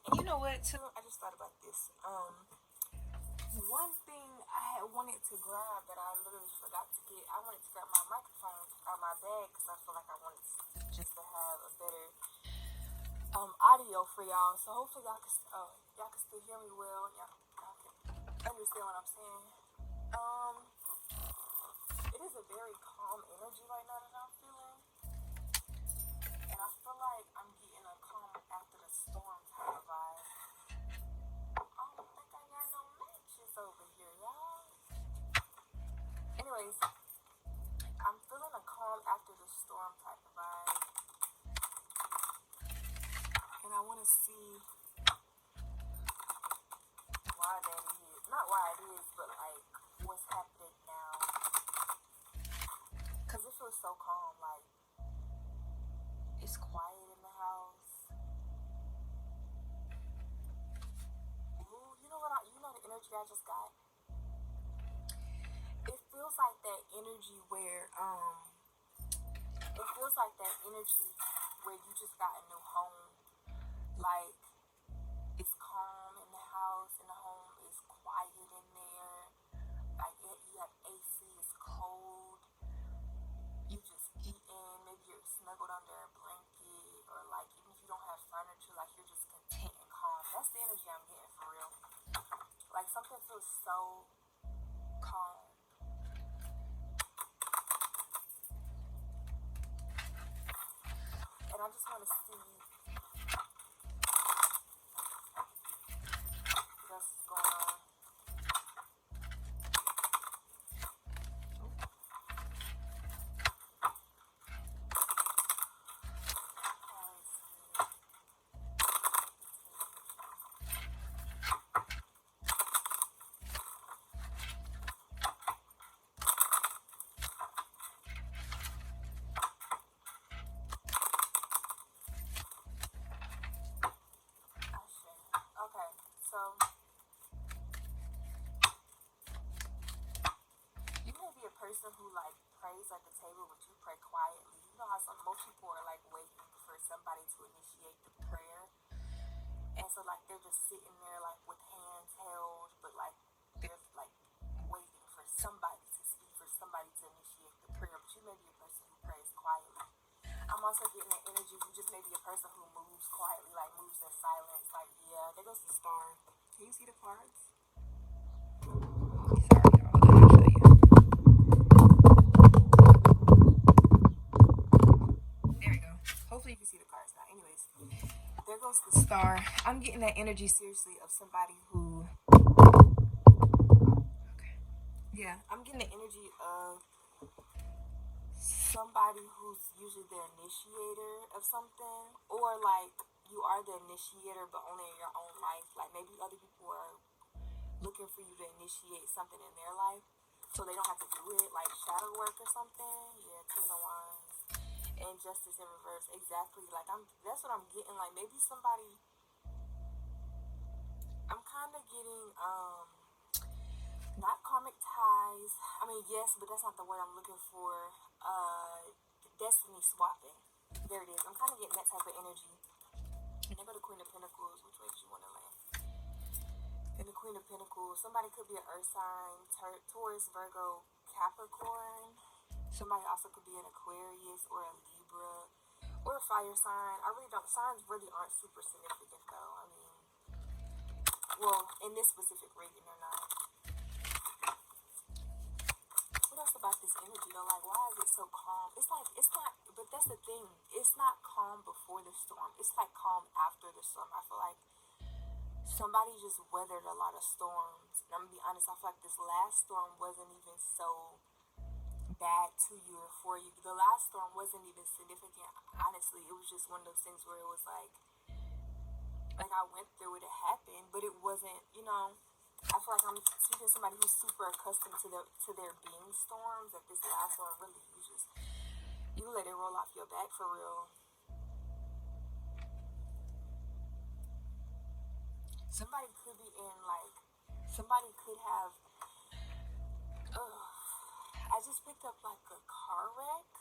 And you know what, too? I just thought about this. One thing I had wanted to grab that I literally forgot to get, I wanted to grab my microphone out my bag because I feel like I wanted just to have a better audio for y'all. So hopefully y'all can still hear me well. Y'all can understand what I'm saying. Um, it is a very calm energy right now that I'm feeling, and I feel like I'm getting a calm after the storm type of vibe. I don't think I got no matches over here, y'all. Anyways, I'm feeling a calm after the storm type of vibe, and I want to see why that is. Not why it is, but like what's happening now. Cause it feels so calm. Like it's quiet in the house. Ooh, you know what? You know the energy I just got. It feels like that energy where it feels like that energy where you just got a new home. Like it's calm in the house, and the home is quiet in there. Like you have AC, it's cold. You just eating, maybe you're snuggled under a blanket, or like even if you don't have furniture, like you're just content and calm. That's the energy I'm getting for real. Like something feels so calm. And I just want to see what else is going on. Okay, so you may be a person who like prays at the table, but you pray quietly. You know how most people are like waiting for somebody to initiate the prayer, and so like they're just sitting there like with hands held, but like they're like waiting for somebody to speak, for somebody to initiate the prayer. But you may be a person who prays quietly. I'm also getting that energy. You just may be a person who moves quietly, like moves in silence. Like, yeah, there goes the star. Can you see the cards? Sorry, y'all. Let me show you. There we go. Hopefully you can see the cards now. Anyways, there goes the star. I'm getting that energy seriously of somebody who. Okay. Yeah, I'm getting the energy of somebody who's usually the initiator of something, or like you are the initiator but only in your own life. Like maybe other people are looking for you to initiate something in their life so they don't have to do it, like shadow work or something. Yeah, Ten of Wands and Justice in reverse. Exactly. Like that's what I'm getting. Like maybe somebody, I'm kind of getting not karmic ties. I mean, yes, but that's not the word I'm looking for. Destiny swapping. There it is. I'm kind of getting that type of energy. And then go to Queen of Pentacles. Which way do you want to land? And the Queen of Pentacles. Somebody could be an Earth sign, Taurus, Virgo, Capricorn. Somebody also could be an Aquarius or a Libra or a fire sign. I really don't. Signs really aren't super significant though. I mean, well, in this specific reading, they're not. What else about this energy though? Like, why is it so calm? It's like, it's not, but that's the thing. It's not calm before the storm. It's like calm after the storm. I feel like somebody just weathered a lot of storms. And I'm gonna be honest, I feel like this last storm wasn't even so bad to you or for you. The last storm wasn't even significant. Honestly, it was just one of those things where it was like I went through it, it happened, but it wasn't, you know, I feel like I'm speaking to somebody who's super accustomed to there being storms. That this last one really, you let it roll off your back for real. Somebody could be in like, somebody could have. I just picked up like a car wreck.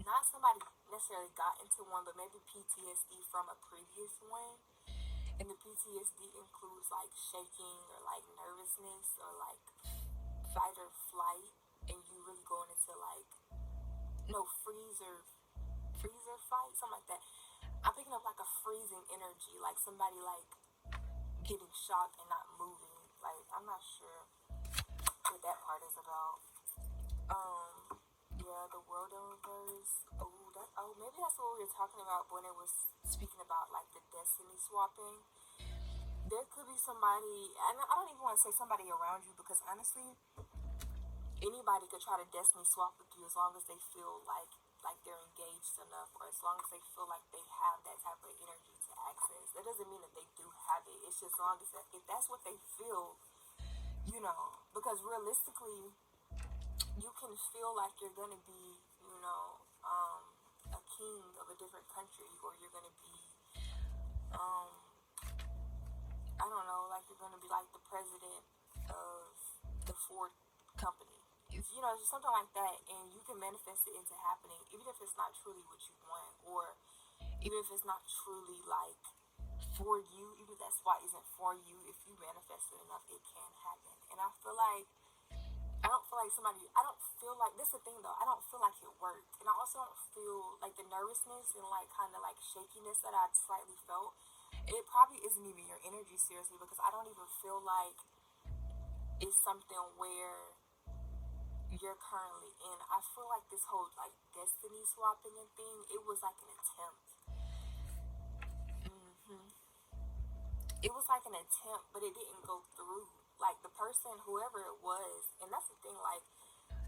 Not somebody necessarily got into one, but maybe PTSD from a previous one. And the PTSD includes like shaking or like nervousness or like fight or flight, and you really going into like no freezer fight, something like that. I'm picking up like a freezing energy, like somebody like getting shocked and not moving. Like I'm not sure what that part is about. Yeah, the world in reverse. Maybe that's what we were talking about when it was speaking about like the destiny swapping. There could be somebody, and I don't even want to say somebody around you, because honestly, anybody could try to destiny swap with you as long as they feel like they're engaged enough, or as long as they feel like they have that type of energy to access. That doesn't mean that they do have it. It's just as long as if that's what they feel, because realistically, you can feel like you're gonna be, a king of a different country, or you're gonna be, I don't know, like you're gonna be like the president of the Ford company. Just something like that, and you can manifest it into happening, even if it's not truly what you want, or even if it's not truly like for you, even if that spot isn't for you. If you manifest it enough, it can happen. And I feel like I don't feel like, this is the thing though, I don't feel like it worked. And I also don't feel like the nervousness and like kind of like shakiness that I slightly felt, it probably isn't even your energy, seriously, because I don't even feel like it's something where you're currently in. I feel like this whole like destiny swapping and thing, it was like an attempt. It was like an attempt, but it didn't go through. Like the person, whoever it was, and that's the thing, like,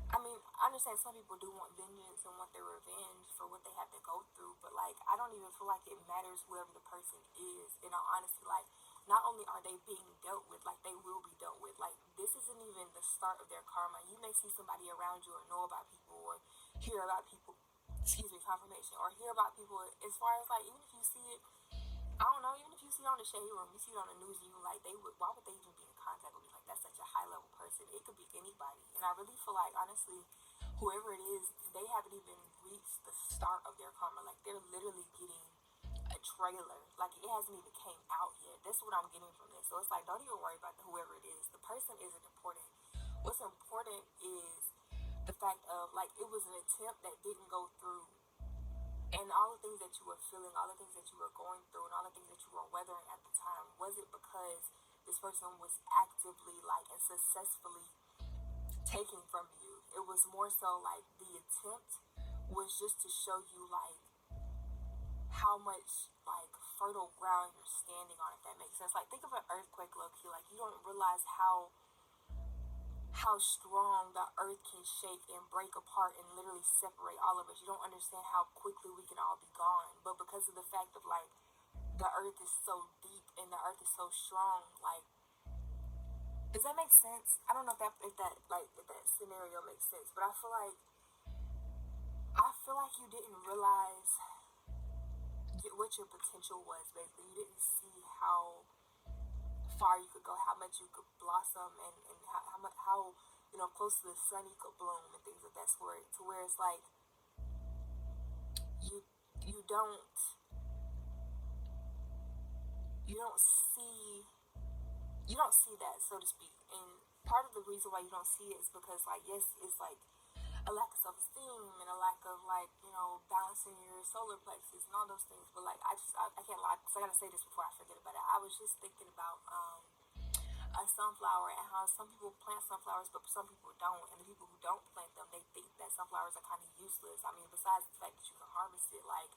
I mean, I understand some people do want vengeance and want their revenge for what they had to go through, but like, I don't even feel like it matters whoever the person is. In all honesty, like, not only are they being dealt with, like, they will be dealt with. Like, this isn't even the start of their karma. You may see somebody around you or know about people or hear about people, confirmation, or hear about people as far as like, even if you see it, I don't know, even if you see it on the shade room, you see it on the news, and you like, why would they even be in contact with me? Like, that's such a high level person. It could be anybody. And I really feel like, honestly, whoever it is, they haven't even reached the start of their karma. Like, they're literally getting a trailer. Like, it hasn't even came out yet. That's what I'm getting from this. So it's like, don't even worry about whoever it is. The person isn't important. What's important is the fact of, like, it was an attempt that didn't go through, and all the things that you were feeling, all the things that you were going through, and all the things that you were weathering at the time, was it because this person was actively, like, and successfully taking from you? It was more so like the attempt was just to show you, like, how much, like, fertile ground you're standing on, if that makes sense. Like, think of an earthquake, low-key. Like, you don't realize how strong the earth can shake and break apart and literally separate all of us. You don't understand how quickly we can all be gone. But because of the fact of, like, the earth is so deep and the earth is so strong, like, does that make sense? I don't know if that scenario makes sense, but I feel like you didn't realize what your potential was. Basically, you didn't see how far you could go, how much you could blossom, and how close to the sun you could bloom, and things of that sort. To where it's like you you don't you don't see that, so to speak. And part of the reason why you don't see it is because, like, yes, it's like a lack of self-esteem and a lack of, like, balancing your solar plexus and all those things. But like, I can't lie, because I gotta say this before I forget about it. I was just thinking about a sunflower, and how some people plant sunflowers but some people don't, and the people who don't plant them, they think that sunflowers are kind of useless. I mean, besides the fact that you can harvest it, like,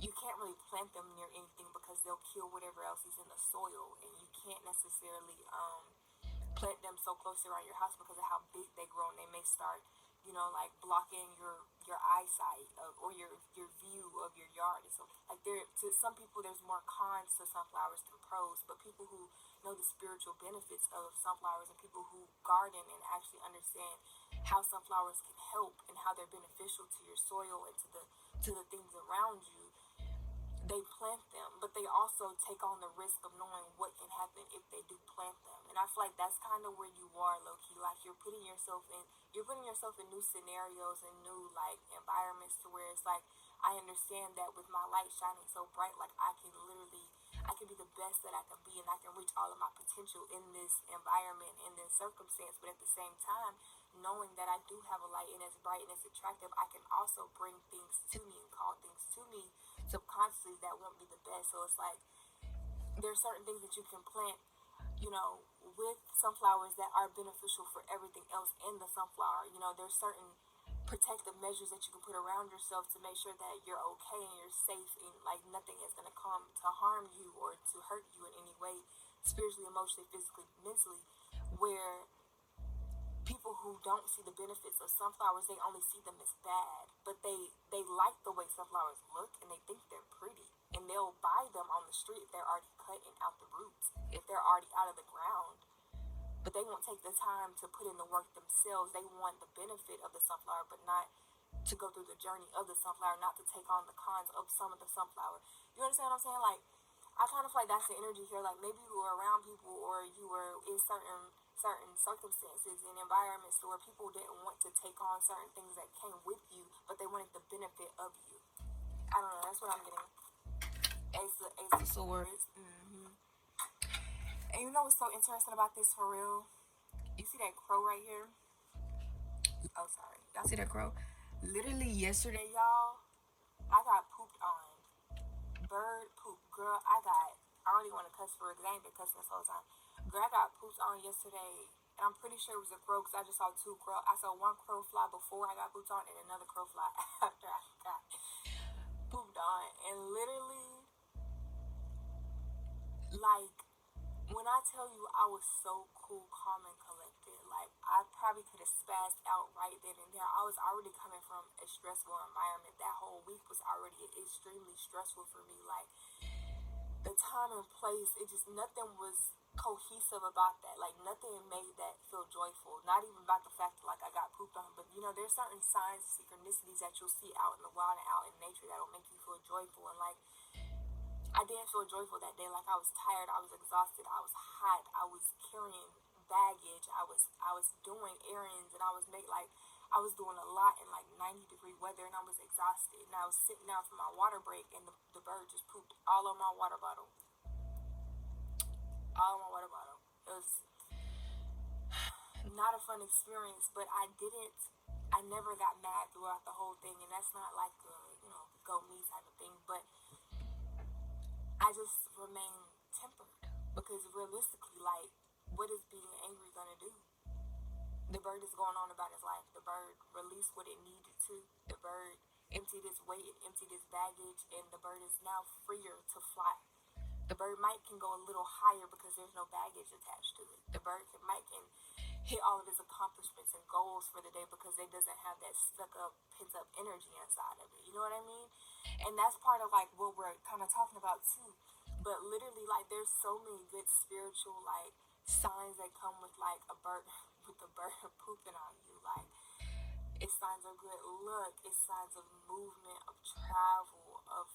you can't really plant them near anything because they'll kill whatever else is in the soil, and you can't necessarily plant them so close around your house because of how big they grow, and they may start, like, blocking your eyesight, or your view of your yard. And so, like, to some people, there's more cons to sunflowers than pros. But people who know the spiritual benefits of sunflowers, and people who garden and actually understand how sunflowers can help and how they're beneficial to your soil and to the things around you, they plant them, but they also take on the risk of knowing what can happen if they do plant them. And I feel like that's kind of where you are, low-key. Like, you're putting yourself in new scenarios and new, like, environments, to where it's like, I understand that with my light shining so bright, like, I can be the best that I can be, and I can reach all of my potential in this environment, in this circumstance. But at the same time, knowing that I do have a light and it's bright and it's attractive, I can also bring things to me and call things to me subconsciously that won't be the best. So it's like there's certain things that you can plant, with sunflowers that are beneficial for everything else in the sunflower. There's certain protective measures that you can put around yourself to make sure that you're okay and you're safe, and like nothing is going to come to harm you or to hurt you in any way, spiritually, emotionally, physically, mentally. Where people who don't see the benefits of sunflowers, they only see them as bad, but they like the way sunflowers look and they think they're pretty, and they'll buy them on the street if they're already cut and out the roots, if they're already out of the ground. But they won't take the time to put in the work themselves. They want the benefit of the sunflower, but not to go through the journey of the sunflower, not to take on the cons of some of the sunflower. You understand what I'm saying? Like, I kind of feel like that's the energy here. Like, maybe you were around people, or you were in certain circumstances and environments where people didn't want to take on certain things that came with you, but they wanted the benefit of you. I don't know. That's what I'm getting. Ace of Swords. And you know what's so interesting about this for real? You see that crow right here? Oh, sorry. Y'all see that crow? Literally yesterday, y'all, I got pooped on. Bird poop. Girl, I don't even want to cuss for it because I ain't been cussing this whole time. Girl, I got pooped on yesterday. And I'm pretty sure it was a crow because I just saw two crows. I saw one crow fly before I got pooped on and another crow fly after I got pooped on. And literally, like, when I tell you I was so cool, calm, and collected, like, I probably could have spazzed out right then and there. I was already coming from a stressful environment. That whole week was already extremely stressful for me. Like, the time and place, nothing was cohesive about that. Like, nothing made that feel joyful. Not even about the fact that, like, I got pooped on. But, there's certain signs, synchronicities that you'll see out in the wild and out in nature that will make you feel joyful. And, like, I didn't feel joyful that day. Like, I was tired, I was exhausted, I was hot, I was carrying baggage, I was doing errands, and I was doing a lot in like 90-degree weather, and I was exhausted. And I was sitting down for my water break, and the bird just pooped all on my water bottle. All on my water bottle. It was not a fun experience, but I never got mad throughout the whole thing, and that's not like a, go me type of thing, but I just remain tempered, because realistically, like, what is being angry gonna do? The bird is going on about his life. The bird released what it needed to. The bird emptied its weight and emptied its baggage, and the bird is now freer to fly. The bird can go a little higher because there's no baggage attached to it. The bird can hit all of his accomplishments and goals for the day because it doesn't have that stuck up, pent up energy inside of it. You know what I mean? And that's part of like what we're kind of talking about too. But literally, like, there's so many good spiritual like signs that come with like a bird with the bird pooping on you. Like, it's signs of good luck. It's signs of movement, of travel, of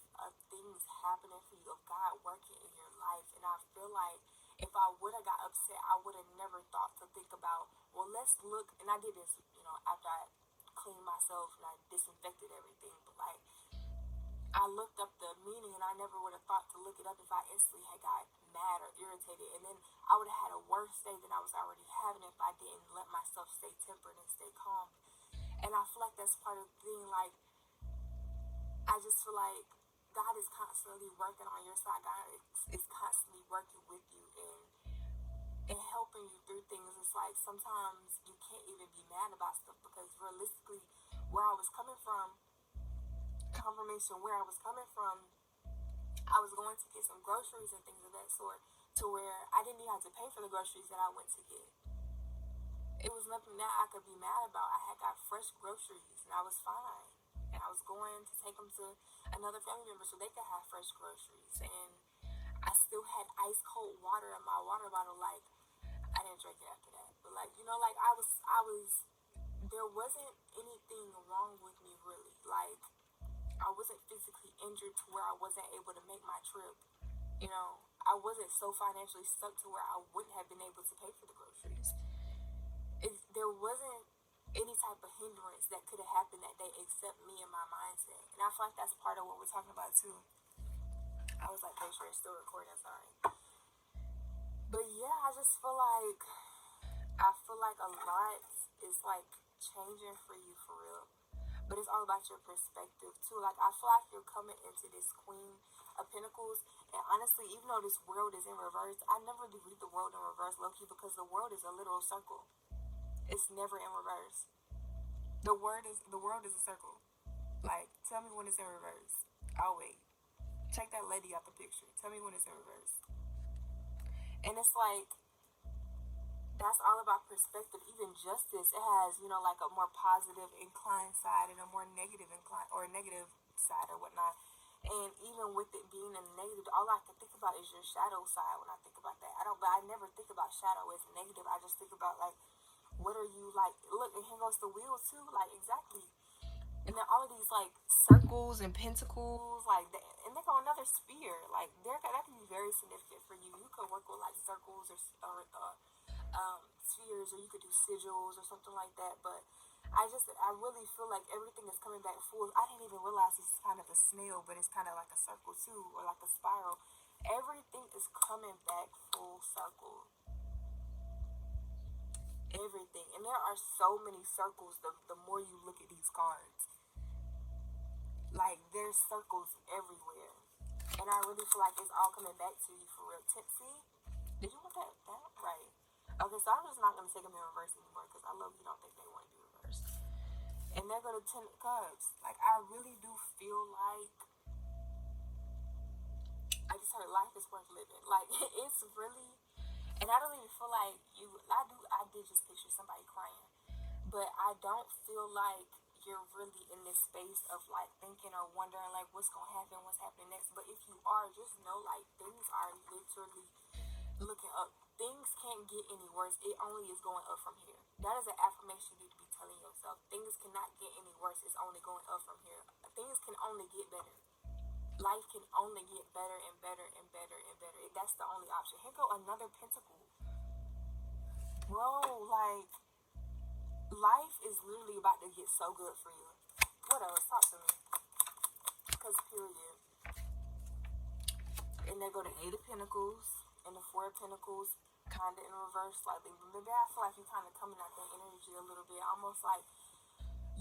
things happening for you, of God working in your life. And I feel like if I would have got upset, I would have never thought to think about, well, let's look. And I did this, after I cleaned myself and I disinfected everything. But like, I looked up the meaning, and I never would have thought to look it up if I instantly had got mad or irritated. And then I would have had a worse day than I was already having if I didn't let myself stay tempered and stay calm. And I feel like that's part of the thing. Like, I just feel like God is constantly working on your side. God is constantly working with you and helping you through things. It's like sometimes you can't even be mad about stuff, because realistically, where I was coming from, confirmation where I was coming from, I was going to get some groceries and things of that sort, to where I didn't even have to pay for the groceries that I went to get. It was nothing that I could be mad about. I had got fresh groceries and I was fine. And I was going to take them to another family member so they could have fresh groceries. And I still had ice cold water in my water bottle. Like, I didn't drink it after that. But like, like I was, there wasn't anything wrong with me really. Like, I wasn't physically injured to where I wasn't able to make my trip. I wasn't so financially stuck to where I wouldn't have been able to pay for the groceries. There wasn't any type of hindrance that could have happened that day except me and my mindset. And I feel like that's part of what we're talking about too. I was like, make sure it's still recording, sorry. But yeah, I feel like a lot is like changing for you for real. But it's all about your perspective too. Like I feel like you're coming into this Queen of Pentacles, and honestly, even though this world is in reverse, I never do read the world in reverse, low key, because the world is a literal circle. It's never in reverse. The world is a circle. Like, tell me when it's in reverse. I'll wait. Check that lady out the picture. Tell me when it's in reverse. And it's like that's all about perspective. Even justice, it has, like a more positive inclined side and a more negative incline or negative side or whatnot. And even with it being a negative, all I can think about is your shadow side when I think about that. But I never think about shadow as negative. I just think about like, what are you like? Look, and here goes the wheel too. Like exactly. And then all of these like circles and pentacles, like, and they go another sphere. Like that can be very significant for you. You could work with like circles or spheres, or you could do sigils or something like that. But I really feel like everything is coming back full. I didn't even realize this is kind of a snail, but it's kind of like a circle too, or like a spiral. Everything is coming back full circle. Everything. And there are so many circles the more you look at these cards. Like, there's circles everywhere. And I really feel like it's all coming back to you for real. See? Did you want that? Right. Okay, so I'm just not going to take them in reverse anymore because I love you don't think they want to be reversed. And they're going to Ten of Cups. Like, I really do feel like I just heard life is worth living. Like, it's really, and I don't even feel like I did just picture somebody crying. But I don't feel like you're really in this space of like thinking or wondering like what's gonna happen, what's happening next. But if you are, just know like things are literally looking up. Things can't get any worse. It only is going up from here. That is an affirmation you need to be telling yourself. Things cannot get any worse. It's only going up from here. Things can only get better. Life can only get better and better and better and better. That's the only option. Here go another pentacle. Bro, like life is literally about to get so good for you. What else? Talk to me. Because period. And they go to Eight of Pentacles and the Four of Pentacles, kind of in reverse slightly. But maybe I feel like you're kind of coming out that energy a little bit. Almost like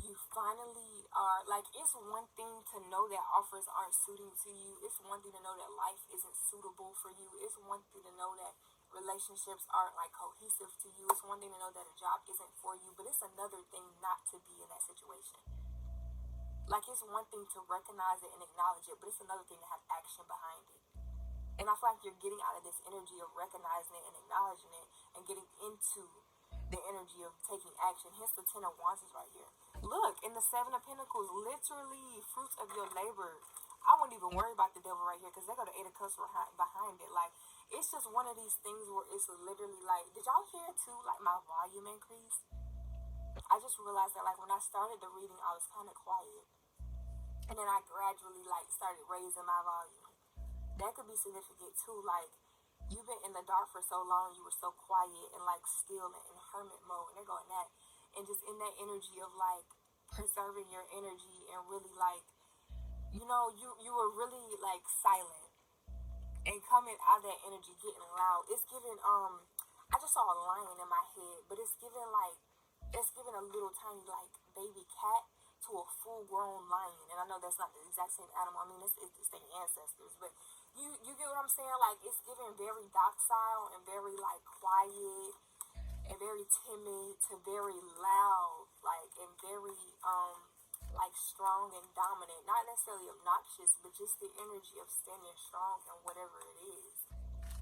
you finally are, like, it's one thing to know that offers aren't suiting to you. It's one thing to know that life isn't suitable for you. It's one thing to know that relationships aren't like cohesive to you. It's one thing to know that a job isn't for you, but it's another thing not to be in that situation. Like, it's one thing to recognize it and acknowledge it, but it's another thing to have action behind it. And I feel like you're getting out of this energy of recognizing it and acknowledging it and getting into the energy of taking action. Hence the Ten of Wands is right here. Look, in the Seven of Pentacles, literally fruits of your labor. I wouldn't even worry about the devil right here because they got the Eight of Cups behind it. Like, it's just one of these things where it's literally like, did y'all hear too, like, my volume increase? I just realized that, like, when I started the reading, I was kind of quiet. And then I gradually, like, started raising my volume. That could be significant too. Like, you've been in the dark for so long, you were so quiet and like still and in hermit mode, and they're going that, and just in that energy of like preserving your energy and really like, you were really like silent and coming out of that energy, getting loud. It's giving I just saw a lion in my head, but it's giving a little tiny like baby cat to a full grown lion. And I know that's not the exact same animal. I mean, it's their ancestors, but you get what I'm saying? Like, it's giving very docile and very like quiet and very timid to very loud, like, and very like strong and dominant. Not necessarily obnoxious, but just the energy of standing strong in whatever it is.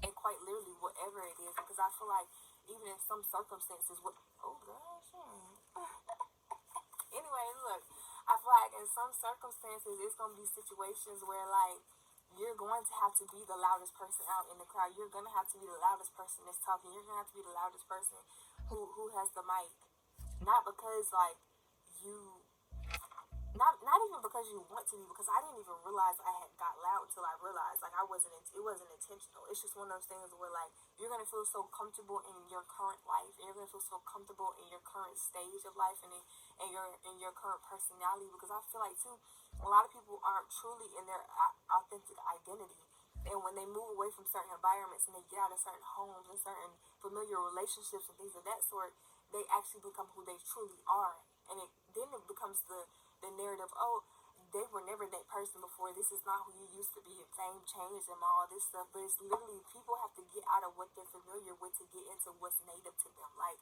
And quite literally whatever it is, because I feel like even in some circumstances, oh gosh, anyway, look, I feel like in some circumstances, it's going to be situations where, like, you're going to have to be the loudest person out in the crowd. You're going to have to be the loudest person that's talking. You're going to have to be the loudest person who has the mic. Not because, like, you... Not even because you want to be, because I didn't even realize I had got loud until I realized, like, it wasn't intentional. It's just one of those things where, like, you're going to feel so comfortable in your current life, and you're going to feel so comfortable in your current stage of life and in your current personality, because I feel like, too, a lot of people aren't truly in their authentic identity. And when they move away from certain environments and they get out of certain homes and certain familiar relationships and things of that sort, they actually become who they truly are. And then it becomes the narrative, oh, they were never that person before. This is not who you used to be. Fame changed and all this stuff. But it's literally, people have to get out of what they're familiar with to get into what's native to them. Like,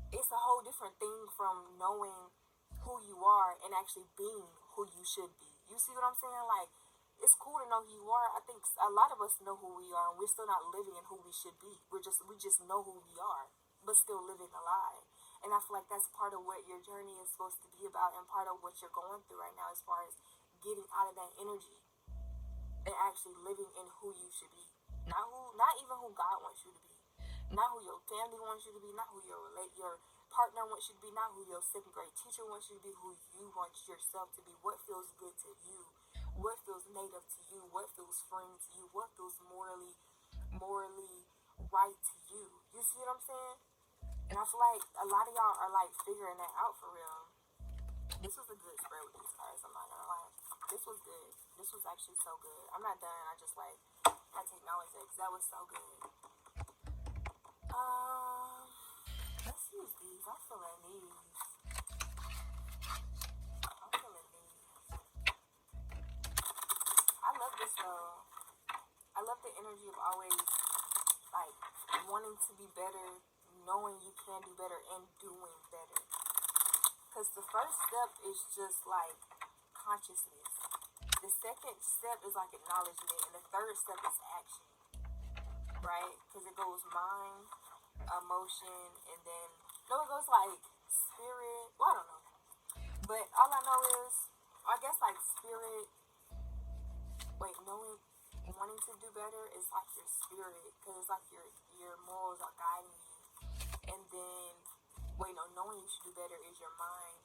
it's a whole different thing from knowing who you are and actually being who you should be. You see what I'm saying? Like, it's cool to know who you are. I think a lot of us know who we are, and we're still not living in who we should be. We just know who we are, but still living a lie. And I feel like that's part of what your journey is supposed to be about, and part of what you're going through right now, as far as getting out of that energy and actually living in who you should be. Not even who God wants you to be. Not who your family wants you to be. Not who your partner wants you to be. Not who your second grade teacher wants you to be. Who you want yourself to be. What feels good to you. What feels native to you. What feels freeing to you. What feels morally right to you. You see what I'm saying? And I feel like a lot of y'all are like figuring that out for real. This was a good spread with these cards. I'm not gonna lie. This was good. This was actually so good. I'm not done. I just like had to acknowledge that because that was so good. Let's use these. I'm feeling these. I love this though. I love the energy of always like wanting to be better, knowing you can do better, and doing better. Because the first step is just like consciousness. The second step is like acknowledgement, and the third step is action. Right? Because it goes mind, emotion, and then it goes like spirit. Well, I don't know. But all I know is, I guess like spirit. Wait, knowing, wanting to do better is like your spirit, because it's like your morals are guiding you. And then, knowing you should do better is your mind.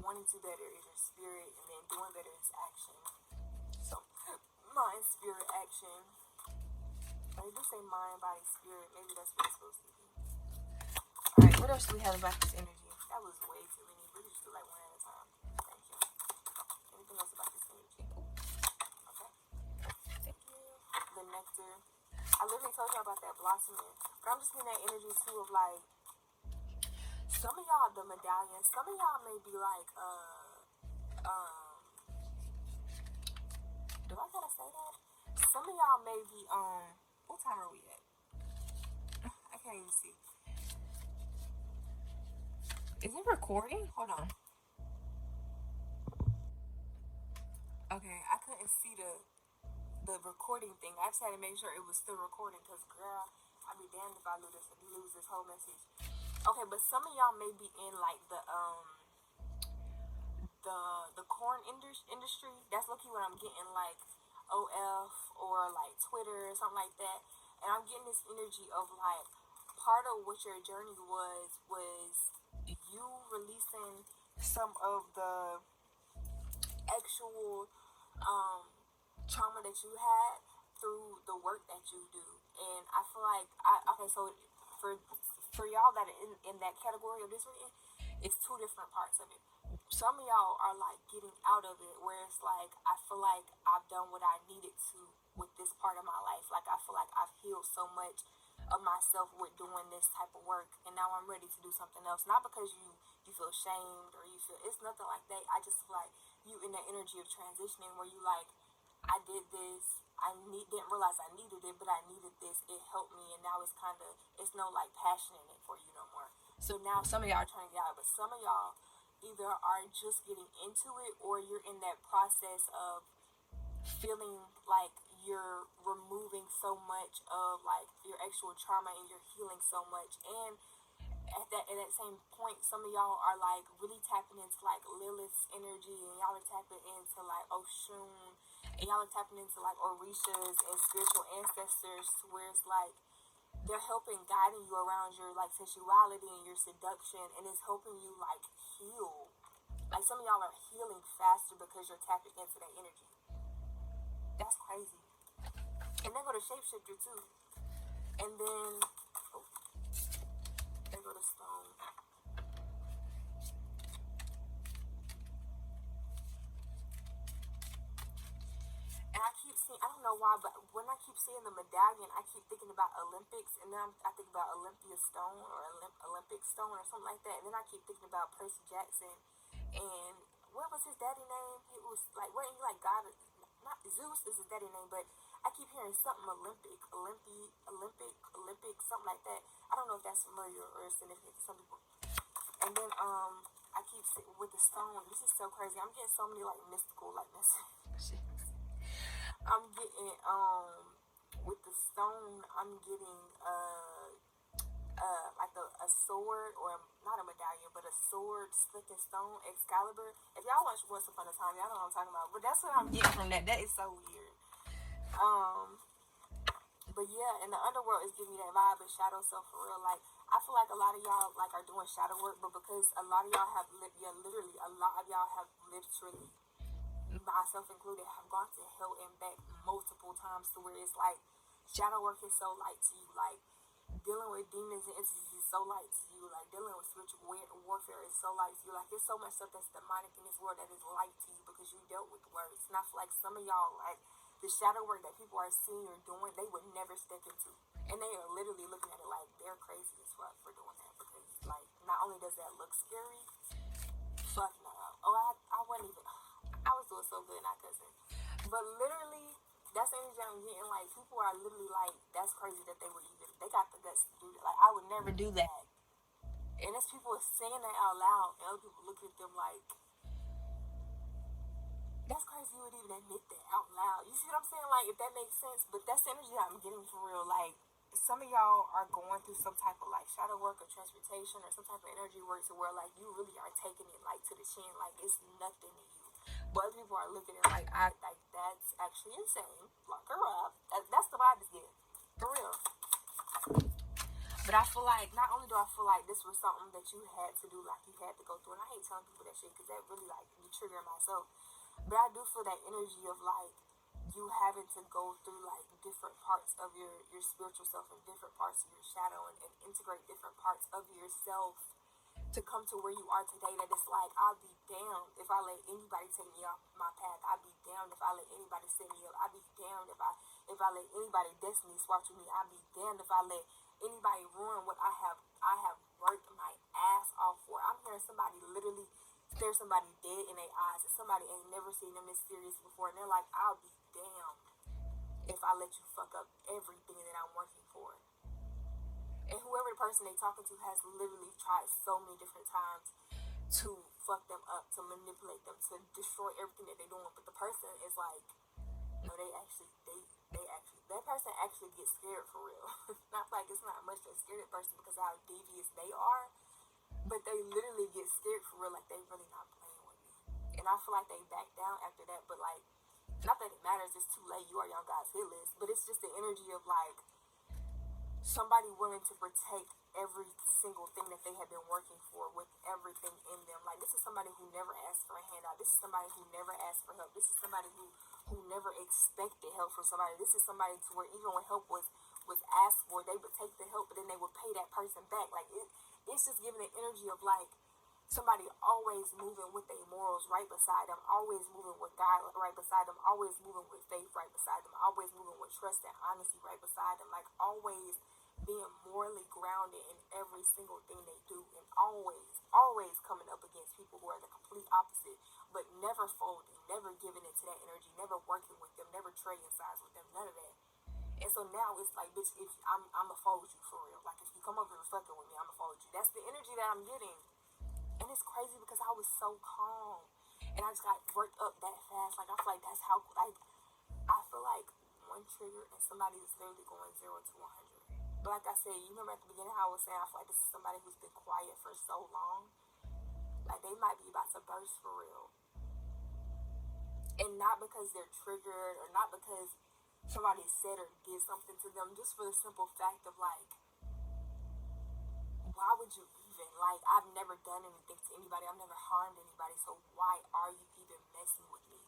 Wanting to do better is your spirit, and then doing better is action. So, mind, spirit, action. They do say mind, body, spirit. Maybe that's what it's supposed to be. Alright, what else do we have about this energy? That was way too many. We just do like one at a time. Thank you. Anything else about this energy? Okay. Thank you. The nectar. I literally told y'all about that blossoming. But I'm just getting that energy too of like, some of y'all, the medallions, some of y'all may be like, do I gotta say that? Some of y'all may be, what time are we at? I can't even see. Is it recording? Hold on. Okay, I couldn't see the recording thing. I just had to make sure it was still recording, because girl, I'd be damned if I lose this whole message. Okay, but some of y'all may be in like the corn industry. That's lucky when I'm getting like OF or like Twitter or something like that. And I'm getting this energy of like, part of what your journey was you releasing some of the actual trauma that you had through the work that you do. And I feel like, so for y'all that are in that category of this reading, it's two different parts of it. Some of y'all are like getting out of it, where it's like, I feel like I've done what I needed to with this part of my life. Like, I feel like I've healed so much of myself with doing this type of work, and now I'm ready to do something else. Not because you feel shamed or you feel, it's nothing like that. I just feel like you in the energy of transitioning, where you like, I did this, didn't realize I needed it, but I needed this, it helped me, and now it's no like passion in it for you no more. So now some of y'all are trying to get out, but some of y'all either are just getting into it, or you're in that process of feeling like you're removing so much of like your actual trauma, and you're healing so much. And at that same point, some of y'all are like really tapping into like Lilith's energy, and y'all are tapping into like Oshun, and y'all are tapping into like Orishas and spiritual ancestors, to where it's like they're helping, guiding you around your like sexuality and your seduction, and it's helping you like heal. Like, some of y'all are healing faster because you're tapping into that energy. That's crazy. And then go to shapeshifter too. And then they go to stone. And I keep seeing, I don't know why, but when I keep seeing the medallion, I keep thinking about Olympics, and then I think about Olympia Stone or Olympic Stone or something like that, and then I keep thinking about Percy Jackson, and what was his daddy name? It was like, wasn't he like God? Not Zeus is his daddy name, but I keep hearing something Olympic, something like that. I don't know if that's familiar or significant to some people. And then I keep sitting with the stone. This is so crazy. I'm getting so many like mystical like messages. I'm getting with the stone. I'm getting like a sword, or not a medallion, but a sword, slick and stone, Excalibur. If y'all watch Once Upon a Time, y'all know what I'm talking about. But that's what I'm getting from that. That is so weird. But yeah, and the underworld is giving me that vibe of shadow self for real. Like, I feel like a lot of y'all like are doing shadow work, but because a lot of y'all have literally a lot of y'all have literally, myself included, have gone to hell and back multiple times to where it's like shadow work is so light to you. Like, dealing with demons and entities is so light to you. Like, dealing with spiritual warfare is so light to you. Like, there's so much stuff that's demonic in this world that is light to you because you dealt with words. And I feel like some of y'all, like, the shadow work that people are seeing or doing, they would never step into. And they are literally looking at it like they're crazy as fuck for doing that. Because, like, not only does that look scary, fuck no. Oh, I wasn't even, I was doing so good, not cussing. But literally, that's the energy I'm getting. Like, people are literally like, that's crazy that they would even, they got the guts to do that. Like, I would never do that. And it's people saying that out loud, and other people look at them like, that's crazy you would even admit that out loud. You see what I'm saying? Like, if that makes sense. But that's the energy that I'm getting for real. Like, some of y'all are going through some type of like shadow work or transmutation or some type of energy work to where like you really are taking it like to the chin, like it's nothing to you. But other people are looking at it like, like that's actually insane. Lock her up. That's the vibe it's getting. For real. But I feel like, not only do I feel like this was something that you had to do, like you had to go through, and I hate telling people that shit because that really like be triggering myself. But I do feel that energy of like you having to go through like different parts of your spiritual self and different parts of your shadow, and integrate different parts of yourself to come to where you are today. That it's like, I'll be damned if I let anybody take me off my path. I'll be damned if I let anybody set me up. I'll be damned if I let anybody destiny swatch with me. I'll be damned if I let anybody ruin what I have worked my ass off for. I'm hearing somebody literally stare somebody dead in their eyes, and somebody ain't never seen them this serious before, and they're like, I'll be damned if I let you fuck up everything that I'm working for. And whoever the person they talking to has literally tried so many different times to fuck them up, to manipulate them, to destroy everything that they're doing. But the person is like, no, they actually, that person actually gets scared for real. Not like it's not much that scared that person because of how devious they are, but they literally get scared for real, like they really not playing with me. And I feel like they back down after that, but like, not that it matters, it's too late, you are on God's hit list, but it's just the energy of like, somebody willing to protect every single thing that they have been working for with everything in them. Like, this is somebody who never asked for a handout. This is somebody who never asked for help. This is somebody who never expected help from somebody. This is somebody to where even when help was asked for, they would take the help, but then they would pay that person back. Like, it's just giving the energy of like somebody always moving with their morals right beside them, always moving with God right beside them, always moving with faith right beside them, always moving with trust and honesty right beside them, like always being morally grounded in every single thing they do, and always coming up against people who are the complete opposite, but never folding, never giving into that energy, never working with them, never trading sides with them, none of that. And so now it's like, bitch, if I'ma fold you for real. Like, if you come over and fucking with me, I'ma fold you. That's the energy that I'm getting. And it's crazy because I was so calm, and I just got worked up that fast. Like, I feel like that's how, like, I feel like one trigger and somebody is literally going 0 to 100. But like I said, you remember at the beginning how I was saying, I feel like this is somebody who's been quiet for so long. Like, they might be about to burst for real. And not because they're triggered, or not because somebody said or did something to them, just for the simple fact of like, why would you even, like, I've never done anything to anybody, I've never harmed anybody, so why are you even messing with me?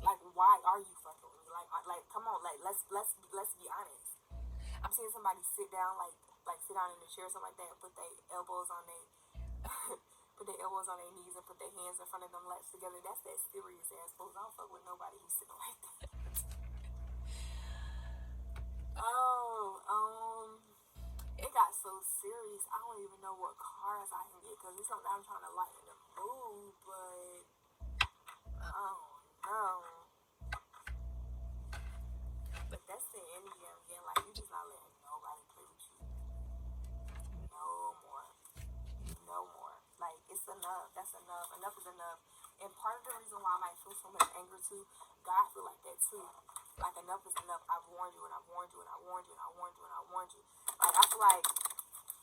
Like, why are you fucking with me? Like, come on, like, let's be honest. I'm seeing somebody sit down, like sit down in a chair or something like that, and put their elbows on their put their elbows on their knees and put their hands in front of them, laps together. That's that serious ass pose. I don't fuck with nobody who's sitting like that. know what cars I can get because it's not that I'm trying to lighten the mood, but I don't know. But that's the energy I'm getting. Like, you just not letting nobody play with you. No more. No more. Like, it's enough. That's enough. Enough is enough. And part of the reason why I might feel so much anger too, God feel like that too. Like, enough is enough. I've warned you and I've warned you and I warned you and I warned you and I warned you. Like, I feel like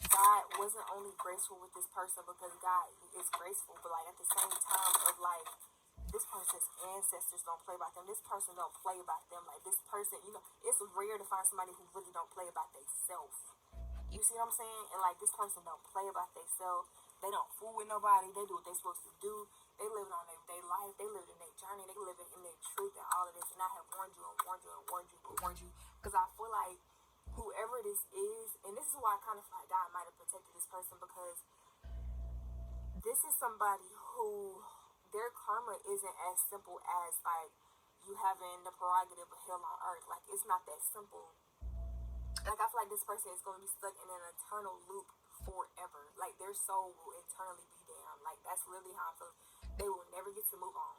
God wasn't only graceful with this person because God is graceful, but like at the same time of like, this person's ancestors don't play about them. This person don't play about them. Like, this person, you know, it's rare to find somebody who really don't play about themselves. You see what I'm saying? And like, this person don't play about themselves. They don't fool with nobody. They do what they're supposed to do. They live on their life. They live in their journey. They live in their truth and all of this. And I have warned you and warned you and warned you, but warned you because I feel like whoever this is, and this is why I kind of feel like God might have protected this person, because this is somebody who their karma isn't as simple as like you having the prerogative of hell on earth. Like, it's not that simple. Like, I feel like this person is going to be stuck in an eternal loop forever. Like, their soul will eternally be damned. Like, that's literally how I feel. They will never get to move on.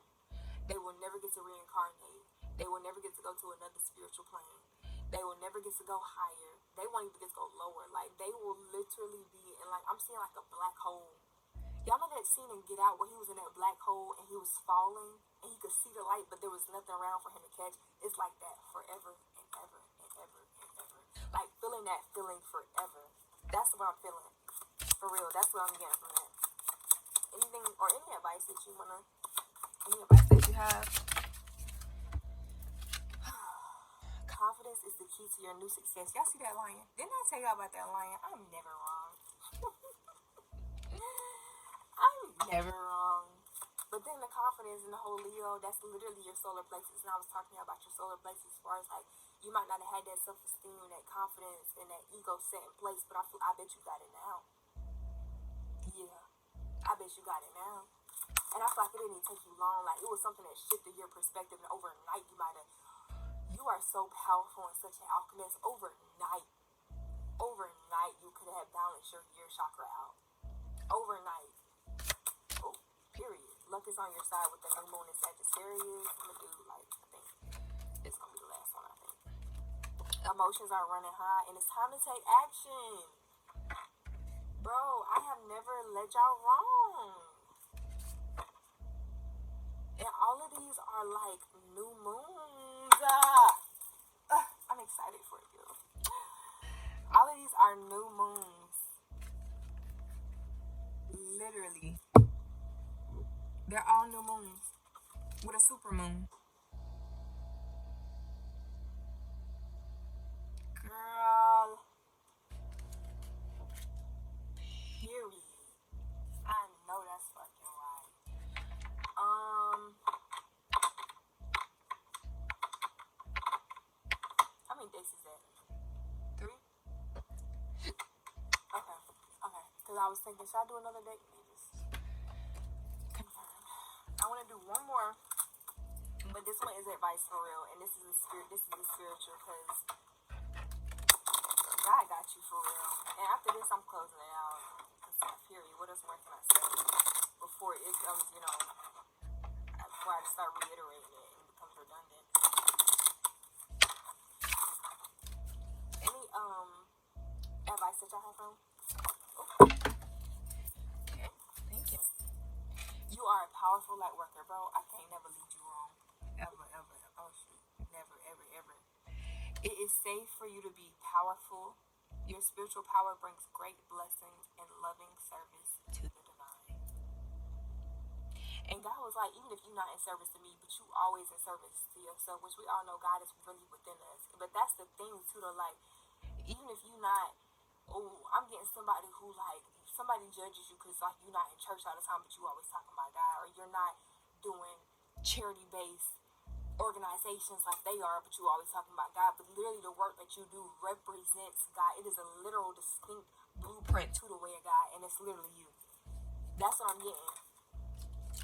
They will never get to reincarnate. They will never get to go to another spiritual plane. They will never get to go higher. They won't even get to go lower. Like, they will literally be in, like, I'm seeing like a black hole. Y'all know that scene in Get Out where he was in that black hole and he was falling and he could see the light, but there was nothing around for him to catch? It's like that forever and ever and ever and ever. Like, feeling that feeling forever. That's what I'm feeling. For real. That's what I'm getting from that. Anything or any advice that you wanna, any advice that you have? Confidence is the key to your new success. Y'all see that lion? Didn't I tell y'all about that lion? I'm never wrong. I'm never wrong. But then the confidence in the whole Leo, that's literally your solar plexus. And I was talking about your solar plexus as far as like, you might not have had that self-esteem, that confidence, and that ego set in place, but I bet you got it now. Yeah, I bet you got it now. And I feel like it didn't even take you long. Like, it was something that shifted your perspective, and overnight you are so powerful and such an alchemist. Overnight you could have balanced your ear chakra out. Overnight. Oh, period. Luck is on your side with the new moon in Sagittarius. I'm gonna do, like, I think it's gonna be the last one, I think. Emotions are running high, and it's time to take action. Bro, I have never let y'all wrong. And all of these are like new moons. I'm excited for you. All of these are new moons. Literally. They're all new moons. With a super moon. Girl. Period. I know that's fucking right. How many days is that? 3? Okay. Because I was thinking, should I do another date? Let me just confirm. I want to do one more, but this one is advice for real, and this is a spiritual, because God got you for real. And after this, I'm closing it out. Because period. What else more can I say before it comes, before I start reiterating it and it becomes redundant? Any advice that y'all have from? Okay, thank you. You are a powerful light worker, bro. I can't never lead you wrong. Ever. Oh shit. Never, ever. It is safe for you to be powerful. Your spiritual power brings great blessings and loving service to the divine. And God was like, even if you're not in service to me, but you always in service to yourself, which we all know God is really within us. But that's the thing too, though, like, even if you're not, I'm getting somebody who, like, somebody judges you because, like, you're not in church all the time, but you always talking about God, or you're not doing charity-based organizations like they are, but you always talking about God. But literally the work that you do represents God. It is a literal distinct blueprint to the way of God, and it's literally you. That's what I'm getting.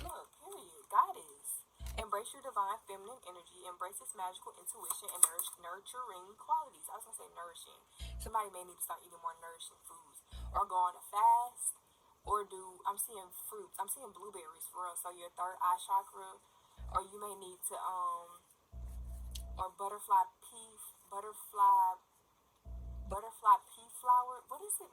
Look, period. God is. Embrace your divine feminine energy. Embrace its magical intuition and nurturing qualities. I was going to say nourishing. Somebody may need to start eating more nourishing foods, or go on a fast, or I'm seeing fruits. I'm seeing blueberries for real. So your third eye chakra, or you may need to or butterfly pea flower. What is it?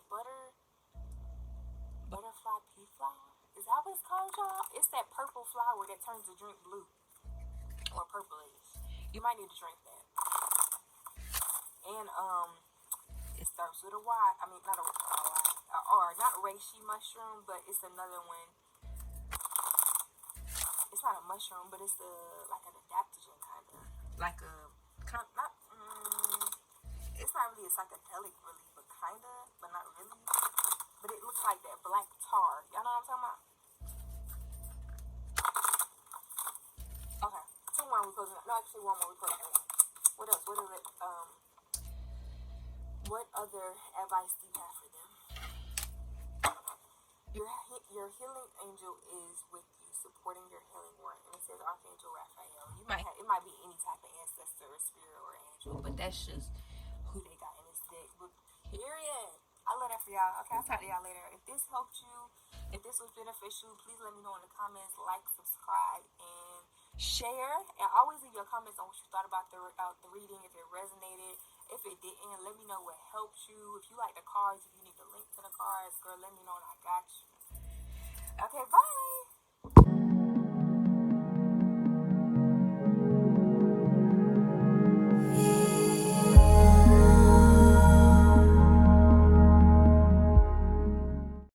Butterfly pea flower? Is that what it's called, y'all? It's that purple flower that turns the drink blue or purplish. You might need to drink that. And it starts with a Y. I mean, not a Y, or not reishi mushroom, but it's another one. It's not a mushroom, but it's like an adaptogen kind of, like a not. It's not really a psychedelic, really, but kinda, but not really. But it looks like that black tar. Y'all know what I'm talking about? Okay, two more we closing. No, actually, one more we closing. What else? What is it? What other advice do you have for them? Your healing angel is with you, supporting your healing work, and it says Archangel Raphael. It might be any type of ancestor or spirit or angel, but that's just who they got in this deck. But period. I love that for y'all. Okay, I'll talk to y'all later. If this helped you, if this was beneficial, please let me know in the comments. Like, subscribe, and share. And always leave your comments on what you thought about the reading. If it resonated, if it didn't, let me know what helped you. If you like the cards, if you need the link to the cards, girl, let me know and I got you. Okay, bye.